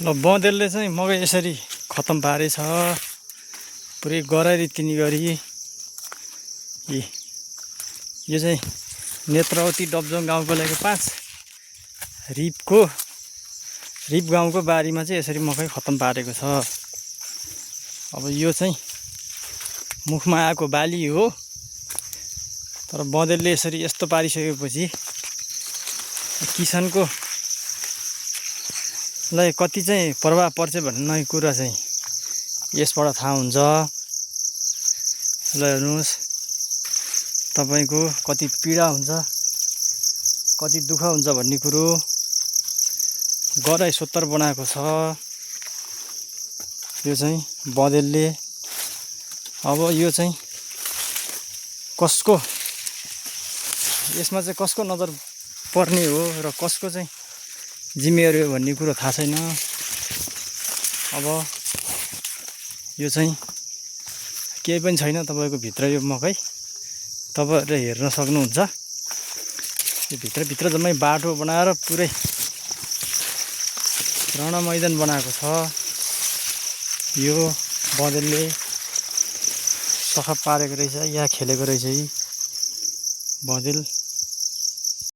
ल बँदेलले चाहिँ मकै यसरी खतम पारेछ पुरै गरारी तिनी गरी। यो चाहिँ नेत्रावती डब्जोङ गाउँको लागि 5 रिप गाउँको बारीमा चाहिँ यसरी मकै खतम पारेको छ। अब यो चाहिँ मुखमा आएको बाली हो, तर बँदेलले यसरी यस्तो पारिसकेपछि किसानको लाई कति चाहिँ प्रभाव पर्छ भन्ने कुरा चाहिँ यसबाट थाहा हुन्छ। ल हेर्नुहोस्, तपाईको कति पीडा हुन्छ, कति दुःख हुन्छ भन्ने कुरो गराई सोत्तर बनाएको छ यो चाहिँ बँदेलले। अब यो चाहिँ कसको यसमा चाहिँ कसको नजर पर्ने हो र कसको चाहिँ जिम्मेवारी हो भन्ने कुरो थाहा छैन। अब यो चाहिँ केही पनि छैन तपाईको भित्र यो मकै तपाईहरुले हेर्न सक्नुहुन्छ। यो भित्र जम्मै बाटो बनाएर पुरै रण मैदान बनाएको छ। यो बँदेलले सखा पारेको रहेछ, यहाँ खेलेको रहेछ। बँदेल